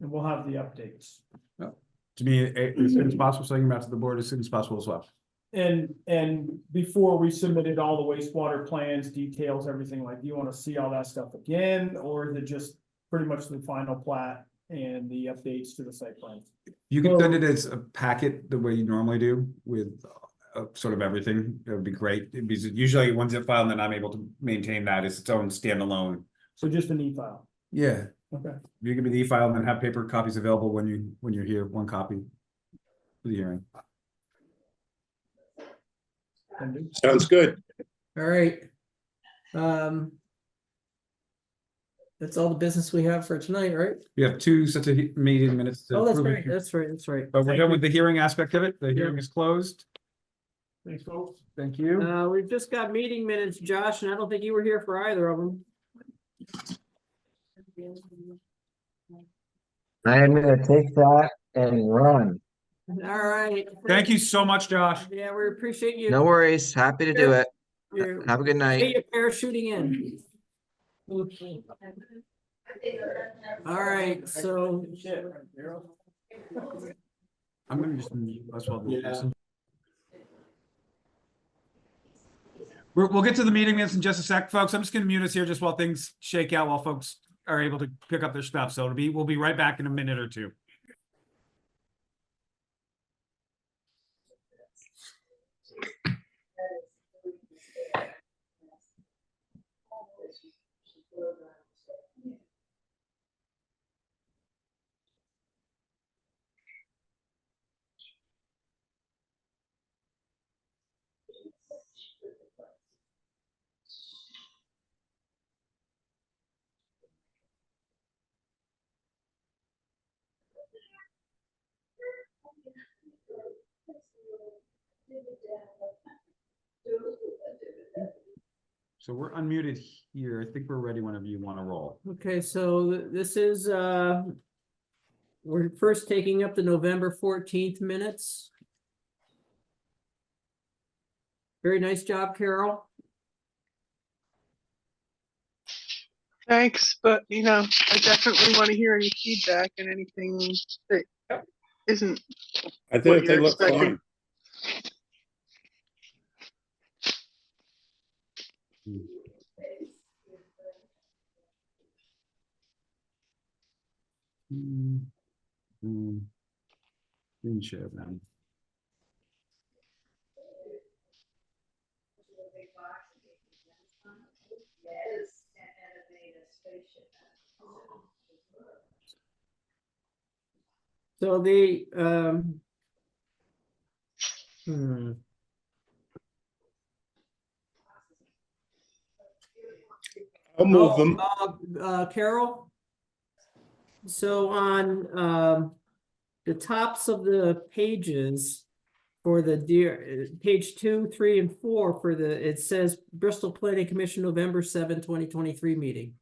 Speaker 3: And we'll have the updates.
Speaker 4: To me, as soon as possible, so I can back to the board as soon as possible as well.
Speaker 3: And before we submitted all the wastewater plans, details, everything, like, do you wanna see all that stuff again, or is it just pretty much the final plat and the updates to the site plan?
Speaker 4: You can send it as a packet the way you normally do with sort of everything. That would be great. Because usually one zip file and then I'm able to maintain that as its own standalone.
Speaker 3: So just an e-file,
Speaker 4: Yeah,
Speaker 3: okay?
Speaker 4: you give me the e-file and then have paper copies available when you're here, one copy for the hearing.
Speaker 3: Can do.
Speaker 5: Sounds good.
Speaker 1: All right. That's all the business we have for tonight, right?
Speaker 4: We have two sets of meeting minutes. to
Speaker 1: Oh, that's
Speaker 4: approve.
Speaker 1: right, that's right, that's right.
Speaker 4: But we're done with the hearing aspect of it. The hearing is closed.
Speaker 3: Thanks, folks.
Speaker 4: Thank you.
Speaker 1: We've just got meeting minutes, Josh, and I don't think you were here for either of them.
Speaker 10: I am gonna take that and run.
Speaker 1: All right.
Speaker 4: Thank you so much, Josh.
Speaker 1: Yeah, we appreciate you.
Speaker 10: No worries, happy to do it.
Speaker 1: you-
Speaker 10: Have a good night.
Speaker 1: you parachuting in. All right, so.
Speaker 4: I'm gonna just mute as well. We'll get to the meeting minutes in just a sec, folks. I'm just gonna mute us here just while things shake out, while folks are able to pick up their stuff. So we'll be right back in a minute or two. So we're unmuted here. I think we're ready whenever you want to roll.
Speaker 1: Okay, so this is, we're first taking up the November 14th minutes. Very nice job, Carol.
Speaker 11: Thanks, but I definitely want to hear any feedback and anything that isn't.
Speaker 5: I
Speaker 11: What
Speaker 5: think they
Speaker 11: you're
Speaker 5: look
Speaker 11: expecting.
Speaker 5: fine.
Speaker 4: Screen share them.
Speaker 1: So the,
Speaker 5: I'll move them.
Speaker 1: Carol? So on, the tops of the pages for the page 2, 3, and 4 for the, it says Bristol Planning Commission, November 7, 2023 meeting.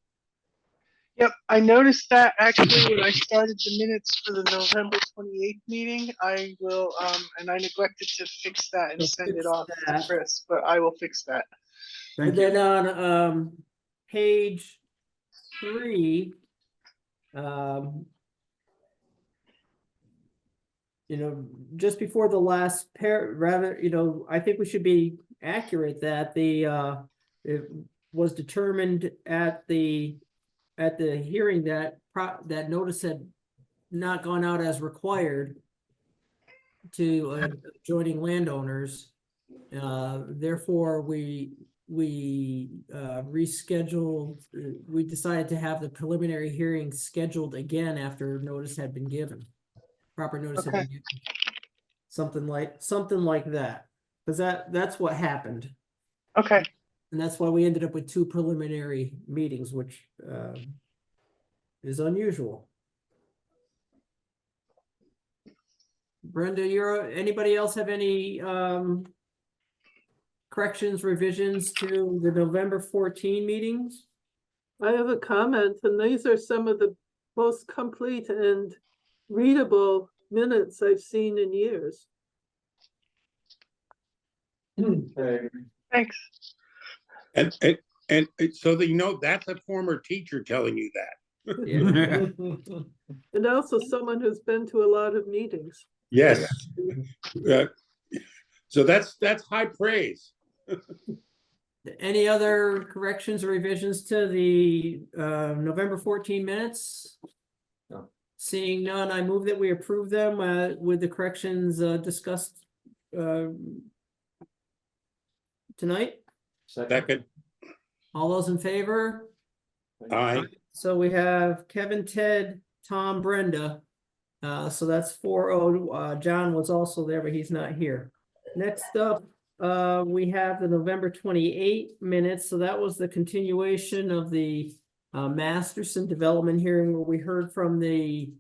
Speaker 11: Yep, I noticed that actually when I started the minutes for the November 28th meeting. I will, and I neglected to fix that and
Speaker 1: So
Speaker 11: send
Speaker 1: fix
Speaker 11: it off
Speaker 1: that.
Speaker 11: to Chris, but I will fix that.
Speaker 4: Thank
Speaker 1: And
Speaker 4: you.
Speaker 1: then on page 3, just before the last I think we should be accurate that it was determined at the hearing that that notice had not gone out as required to adjoining landowners. Therefore, we rescheduled, we decided to have the preliminary hearing scheduled again after notice had been given. Proper notice had been given. Something like that. Because that's what happened.
Speaker 11: Okay,
Speaker 1: And that's why we ended up with 2 preliminary meetings, which is unusual. Brenda, anybody else have any corrections, revisions to the November 14 meetings?
Speaker 7: I have a comment, and these are some of the most complete and readable minutes I've seen in years.
Speaker 11: thanks.
Speaker 5: And so that that's a former teacher telling you that.
Speaker 1: Yeah.
Speaker 7: And also someone who's been to a lot of meetings.
Speaker 5: Yes. So that's high praise.
Speaker 1: Any other corrections or revisions to the November 14 minutes?
Speaker 8: No.
Speaker 1: Seeing none, I move that we approve them with the corrections discussed tonight.
Speaker 5: Second.
Speaker 1: All those in favor?
Speaker 5: Aye.
Speaker 1: So we have Kevin, Ted, Tom, Brenda. So that's 4-0. John was also there, but he's not here. Next up, we have the November 28 minutes. So that was the continuation of the Masterson Development hearing where we heard from the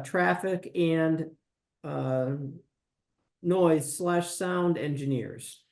Speaker 1: traffic and noise/sound engineers.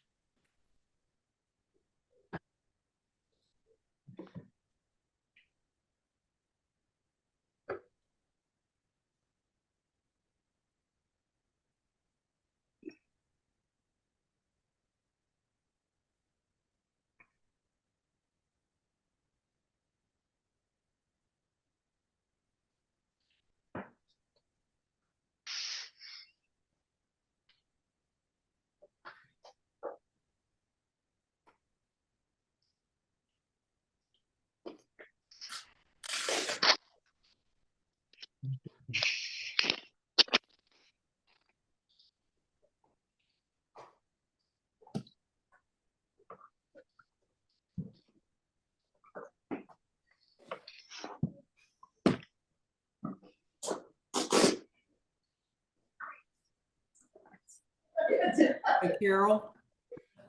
Speaker 1: Hey, Carol,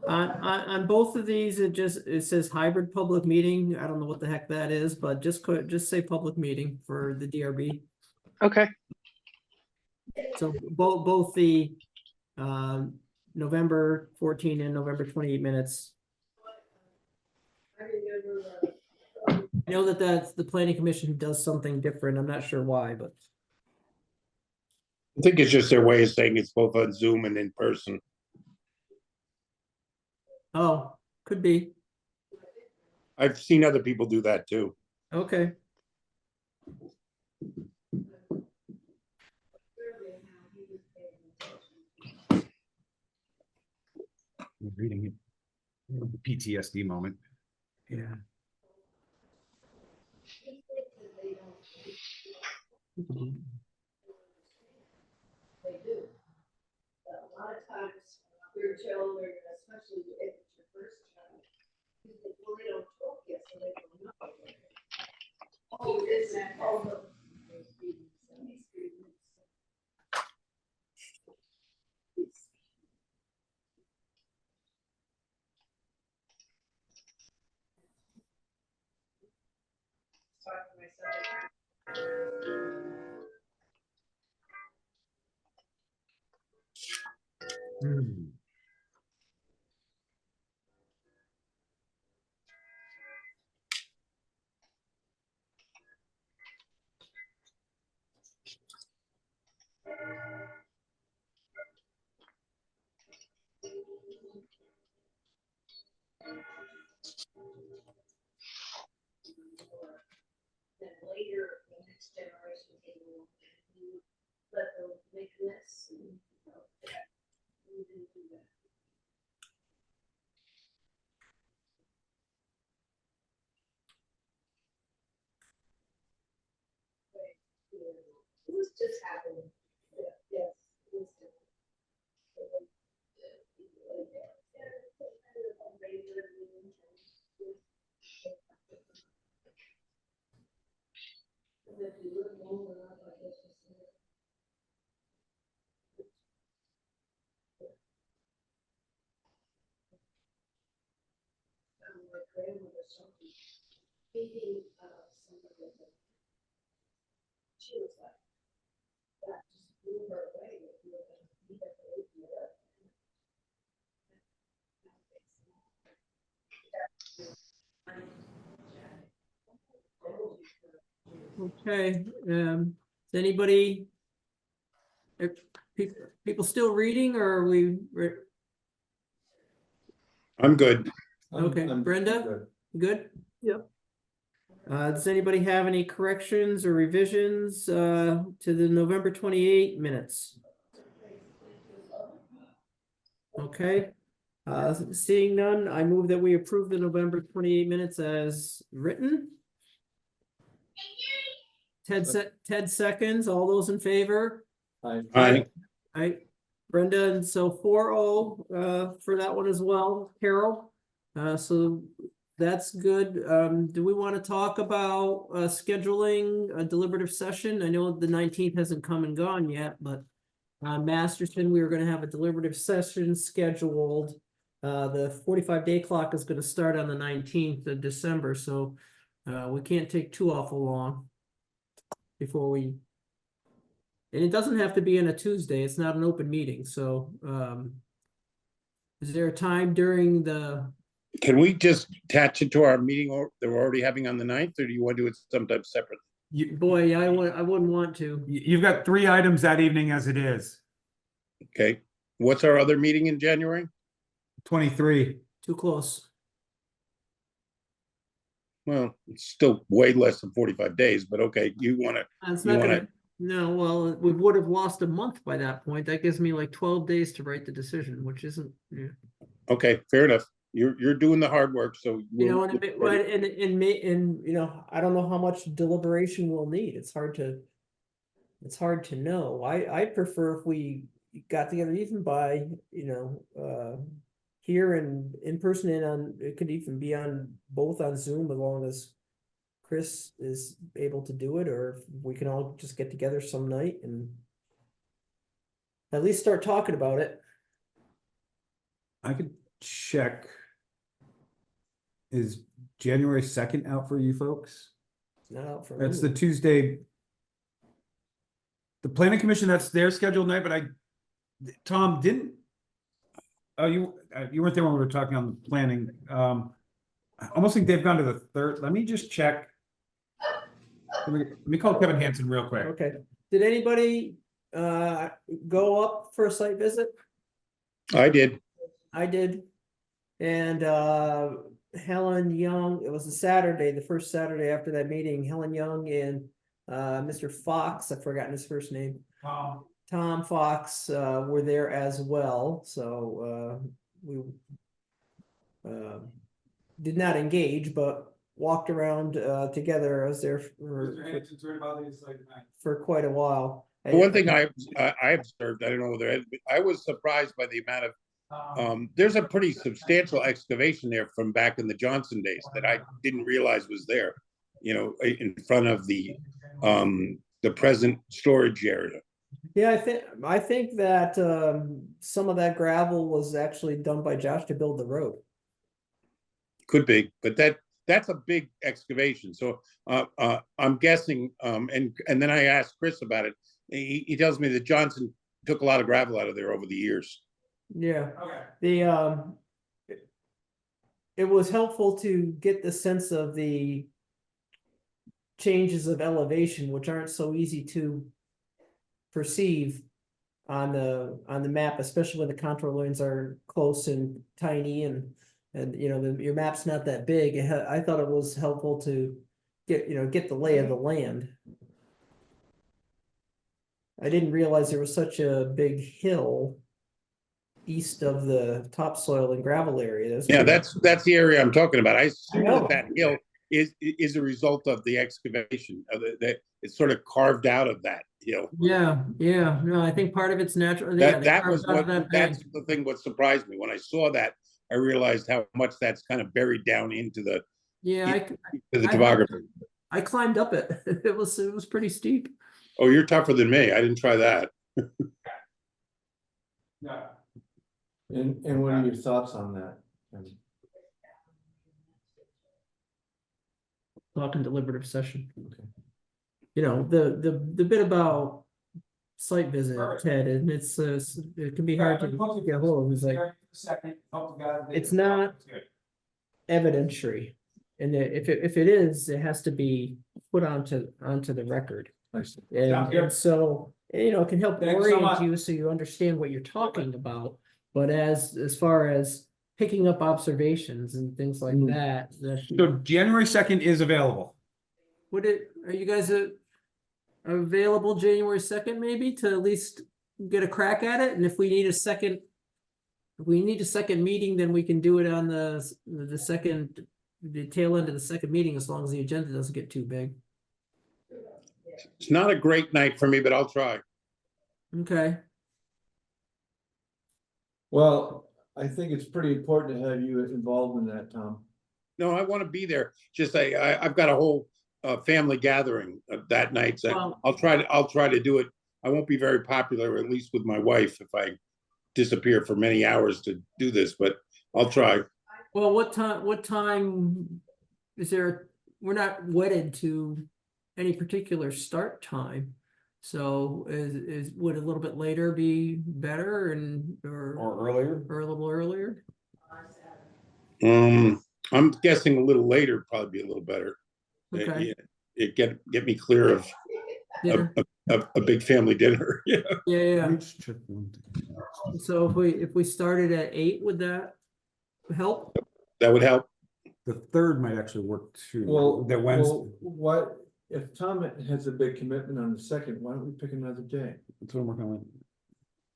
Speaker 1: on both of these, it says hybrid public meeting. I don't know what the heck that is, but just say public meeting for the DRB.
Speaker 11: Okay,
Speaker 1: So both the November 14 and November 28 minutes. I know that's the planning commission does something different. I'm not sure why, but
Speaker 5: I think it's just their way of saying it's both on Zoom and in person.
Speaker 1: oh, could be.
Speaker 5: I've seen other people do that too.
Speaker 1: Okay.
Speaker 4: Reading it. PTSD moment.
Speaker 1: Yeah.
Speaker 12: They do. But a lot of times, your children, especially if it's your first child, well, they don't talk yet, so they don't know. Oh, is that, oh, no.
Speaker 4: Hmm.
Speaker 12: Then later, the next generation came along, and let them make this. And, you know, we didn't do that. It was just happening. Yeah, yes, it was just. My grandmother saw me beating somebody. She was like, that just blew her away. If you were going to beat her, beat her up.
Speaker 1: Okay, is anybody? Are people still reading or are we?
Speaker 5: I'm good.
Speaker 1: Okay, Brenda, good?
Speaker 7: Yep.
Speaker 1: Does anybody have any corrections or revisions to the November 28 minutes? Okay, seeing none, I move that we approve the November 28 minutes as written. Ted seconds, all those in favor?
Speaker 5: Aye.
Speaker 1: Brenda, and so 4-0 for that one as well, Carol. So that's good. Do we want to talk about scheduling a deliberative session? I know the 19th hasn't come and gone yet, but Masterson, we were going to have a deliberative session scheduled. The 45-day clock is going to start on the 19th of December, so We can't take too awful long before we. And it doesn't have to be on a Tuesday. It's not an open meeting, so, is there a time during the,
Speaker 5: Can we just attach it to our meeting that we're already having on the 9th, or do you want to do it sometime separate?
Speaker 1: boy, I wouldn't want to.
Speaker 4: You've got 3 items that evening as it is.
Speaker 5: Okay, what's our other meeting in January?
Speaker 4: 23.
Speaker 1: Too close.
Speaker 5: Well, it's still way less than 45 days, but okay, you want to,
Speaker 1: It's
Speaker 5: You
Speaker 1: not
Speaker 5: wanna-
Speaker 1: gonna, no, well, we would have lost a month by that point. That gives me like 12 days to write the decision, which isn't, yeah.
Speaker 5: okay, fair enough. You're doing the hard work, so.
Speaker 1: You know,
Speaker 5: we'll-
Speaker 1: and, you know, I don't know how much deliberation we'll need. It's hard to know. I prefer if we got together even by, you know, here and in person and on, it could even be on both on Zoom as long as Chris is able to do it, or if we can all just get together some night and at least start talking about it.
Speaker 4: I could check. Is January 2nd out for you folks?
Speaker 1: It's not out for
Speaker 4: That's
Speaker 1: me.
Speaker 4: the Tuesday. The planning commission, that's their scheduled night, but Tom, didn't. Oh, you weren't there when we were talking on the planning. I almost think they've gone to the 3rd. Let me just check. Let me call Kevin Hansen real quick.
Speaker 1: Okay, did anybody go up for a site visit?
Speaker 5: I did.
Speaker 1: I did. And Helen Young, it was a Saturday, the first Saturday after that meeting, Helen Young and Mr. Fox, I've forgotten his first name. Tom Fox were there as well, so we did not engage, but walked around together. I was there for quite a while.
Speaker 5: The one thing I observed, I don't know whether I was surprised by the amount of there's a pretty substantial excavation there from back in the Johnson days that I didn't realize was there, you know, in front of the present storage area.
Speaker 1: Yeah, I think that some of that gravel was actually done by Josh to build the road.
Speaker 5: Could be, but that's a big excavation. So I'm guessing, and then I asked Chris about it. He tells me that Johnson took a lot of gravel out of there over the years.
Speaker 1: Yeah.
Speaker 4: Okay.
Speaker 1: It was helpful to get the sense of the changes of elevation, which aren't so easy to perceive on the map, especially when the contour lines are close and tiny and you know, your map's not that big. I thought it was helpful to get the lay of the land. I didn't realize there was such a big hill east of the topsoil and gravel area.
Speaker 5: Yeah, that's the area I'm talking about. I assume
Speaker 1: know.
Speaker 5: that hill is a result of the excavation. That it's sort of carved out of that hill.
Speaker 1: Yeah, no, I think part of it's natural. Yeah,
Speaker 5: That was that's the thing. What surprised me when I saw that, I realized how much that's kind of buried down into the topography.
Speaker 1: I climbed up it. It was pretty steep.
Speaker 5: Oh, you're tougher than me. I didn't try that.
Speaker 4: Yeah.
Speaker 8: And what are your thoughts on that?
Speaker 1: Talking deliberative session. Okay. You know, the bit about site visit, Ted, and it can be hard to get a hold of. It's like, it's not evidentiary. And if it is, it has to be put onto the record. And so, you know, it can help orient you so you understand what you're talking about. But as far as picking up observations and things like that.
Speaker 4: So January 2nd is available.
Speaker 1: Are you guys available January 2nd maybe to at least get a crack at it? And if we need a second meeting, then we can do it on the tail end of the second meeting, as long as the agenda doesn't get too big.
Speaker 5: It's not a great night for me, but I'll try.
Speaker 1: Okay.
Speaker 8: Well, I think it's pretty important to have you involved in that, Tom.
Speaker 5: No, I want to be there. Just I've got a whole family gathering that night. So
Speaker 1: Well,
Speaker 5: I'll try to do it. I won't be very popular, at least with my wife, if I disappear for many hours to do this, but I'll try.
Speaker 1: Well, what time is there we're not wedded to any particular start time. So would a little bit later be better
Speaker 4: Or earlier?
Speaker 1: or a little earlier?
Speaker 5: I'm guessing a little later, probably be a little better.
Speaker 1: Okay.
Speaker 5: It get me clear of
Speaker 1: Dinner.
Speaker 5: a big family dinner. Yeah.
Speaker 1: Yeah.
Speaker 4: Let's check one thing.
Speaker 1: So if we started at 8, would that help?
Speaker 5: That would help.
Speaker 4: The third might actually work too.
Speaker 13: Well,
Speaker 4: That Wednesday.
Speaker 13: what, if Tom has a big commitment on the second, why don't we pick another day?
Speaker 4: That's what I'm working on.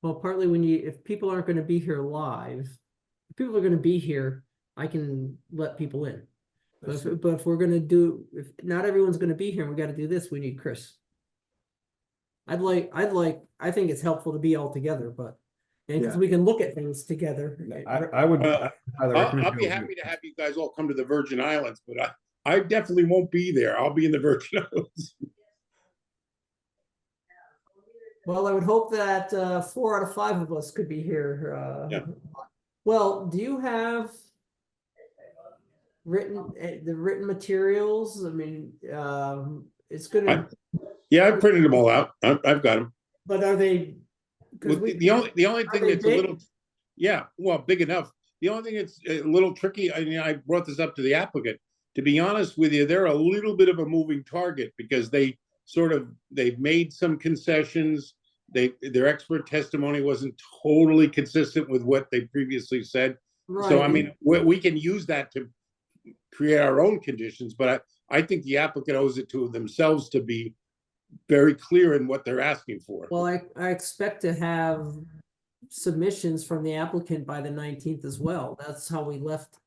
Speaker 1: Well, partly if people aren't going to be here live, if people are going to be here, I can let people in. But if we're going to do, if not everyone's going to be here, and we got to do this, we need Chris. I think it's helpful to be all together, but because
Speaker 13: Yeah.
Speaker 1: we can look at things together.
Speaker 4: I would.
Speaker 5: I'll be happy to have you guys all come to the Virgin Islands, but I definitely won't be there. I'll be in the Virgin Islands.
Speaker 1: Well, I would hope that 4 out of 5 of us could be here.
Speaker 5: Yeah.
Speaker 1: Well, do you have the written materials? I mean, it's gonna.
Speaker 5: Yeah, I printed them all out. I've got them.
Speaker 1: But are they?
Speaker 5: The only thing
Speaker 1: they
Speaker 5: that's
Speaker 1: big?
Speaker 5: a little, yeah, well, big enough. The only thing that's a little tricky, I mean, I brought this up to the applicant. To be honest with you, they're a little bit of a moving target because they've made some concessions. Their expert testimony wasn't totally consistent with what they previously said.
Speaker 1: Right.
Speaker 5: So I mean, we can use that to create our own conditions, but I think the applicant owes it to themselves to be very clear in what they're asking for.
Speaker 1: Well, I expect to have submissions from the applicant by the 19th as well. That's how we left.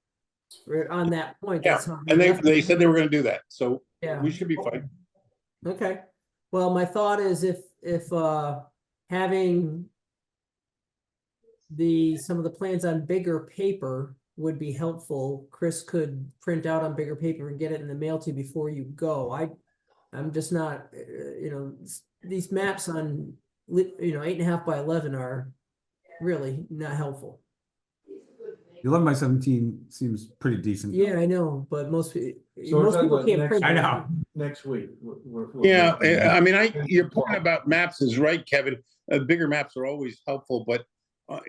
Speaker 1: On that point.
Speaker 5: Yeah,
Speaker 1: That's how we
Speaker 5: and
Speaker 1: left
Speaker 5: they
Speaker 1: it.
Speaker 5: said they were going to do that, so
Speaker 1: Yeah.
Speaker 5: we should be fine.
Speaker 1: Okay. Well, my thought is if having some of the plans on bigger paper would be helpful. Chris could print out on bigger paper and get it in the mail to you before you go. I'm just not, these maps on, 8.5 by 11 are really not helpful.
Speaker 4: 11 by 17 seems pretty decent.
Speaker 1: Yeah, I know, but most
Speaker 13: So we're
Speaker 1: most
Speaker 13: talking
Speaker 1: people
Speaker 13: about
Speaker 1: can't
Speaker 13: next
Speaker 1: print.
Speaker 4: I
Speaker 1: that.
Speaker 4: know.
Speaker 13: Next week.
Speaker 5: Yeah, I mean, your point about maps is right, Kevin. Bigger maps are always helpful, but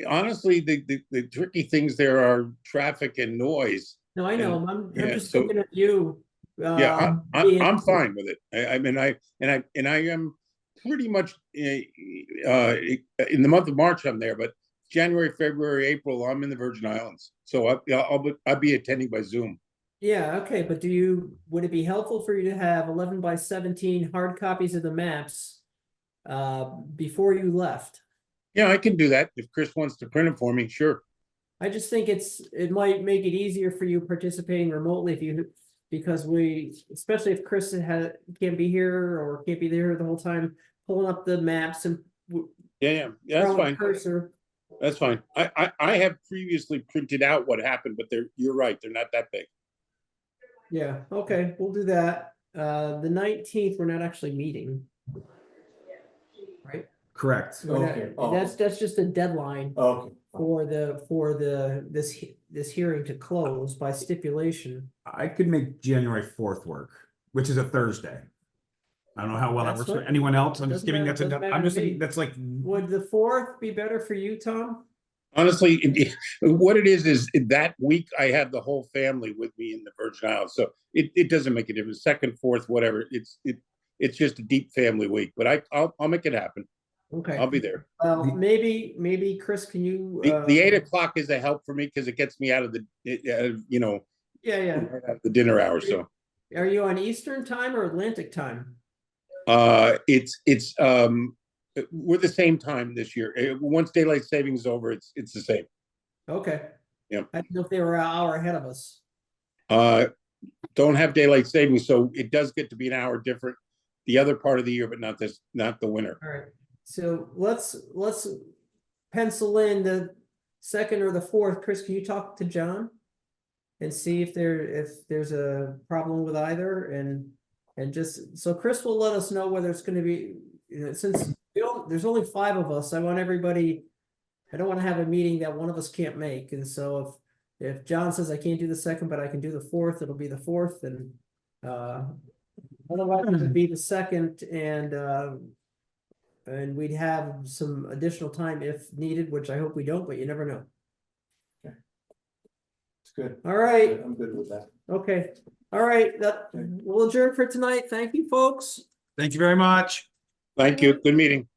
Speaker 5: honestly, the tricky things there are traffic and noise.
Speaker 1: No, I know.
Speaker 5: And,
Speaker 1: I'm
Speaker 5: yeah,
Speaker 1: just
Speaker 5: so-
Speaker 1: thinking of you.
Speaker 5: Yeah,
Speaker 1: being-
Speaker 5: I'm fine with it. I mean, I am pretty much in the month of March. I'm there, but January, February, April, I'm in the Virgin Islands, so I'll be attending by Zoom.
Speaker 1: Yeah, okay, but would it be helpful for you to have 11 by 17 hard copies of the maps before you left?
Speaker 5: Yeah, I can do that if Chris wants to print them for me. Sure.
Speaker 1: I just think it might make it easier for you participating remotely because especially if Chris can't be here or can't be there the whole time, pulling up the maps and
Speaker 5: Yeah, that's
Speaker 1: throwing a
Speaker 5: fine.
Speaker 1: cursor.
Speaker 5: That's fine. I have previously printed out what happened, but you're right, they're not that big.
Speaker 1: Yeah, okay, we'll do that. The 19th, we're not actually meeting. Right?
Speaker 4: Correct.
Speaker 13: Okay.
Speaker 1: That's just a deadline
Speaker 13: Okay.
Speaker 1: for this hearing to close by stipulation.
Speaker 4: I could make January 4th work, which is a Thursday. I don't know how well that
Speaker 1: That's
Speaker 4: works for
Speaker 1: fine.
Speaker 4: anyone else. I'm just
Speaker 1: Doesn't
Speaker 4: giving
Speaker 1: matter-
Speaker 4: that's
Speaker 1: doesn't
Speaker 4: I'm
Speaker 1: matter
Speaker 4: just
Speaker 1: to me.
Speaker 4: saying that's like
Speaker 1: Would the 4th be better for you, Tom?
Speaker 5: Honestly, what it is that week I have the whole family with me in the Virgin Islands, so it doesn't make a difference. Second, fourth, whatever. It's just a deep family week, but I'll make it happen.
Speaker 1: Okay.
Speaker 5: I'll be there.
Speaker 1: Maybe Chris, can you?
Speaker 5: The 8 o'clock is a help for me because it gets me out of the
Speaker 1: Yeah.
Speaker 5: the dinner hour. So
Speaker 1: Are you on Eastern time or Atlantic time?
Speaker 5: it's we're the same time this year. Once daylight savings is over, it's the same.
Speaker 1: Okay.
Speaker 5: Yeah.
Speaker 1: I didn't know if they were an hour ahead of us.
Speaker 5: Don't have daylight savings, so it does get to be an hour different the other part of the year, but not the winter.
Speaker 1: All right. So let's pencil in the 2nd or the 4th. Chris, can you talk to John and see if there's a problem with either, and just so Chris will let us know whether it's going to be, since there's only 5 of us, I want everybody. I don't want to have a meeting that one of us can't make, and so if John says I can't do the 2nd, but I can do the 4th, it'll be the 4th, and Otherwise, it would be the second and we'd have some additional time if needed, which I hope we don't, but you never know.
Speaker 13: It's good.
Speaker 1: All right,
Speaker 13: I'm good with that.
Speaker 1: okay, all right, that,
Speaker 13: Okay.
Speaker 1: we'll adjourn for tonight. Thank you, folks.
Speaker 4: Thank you very much.
Speaker 5: Thank you. Good meeting.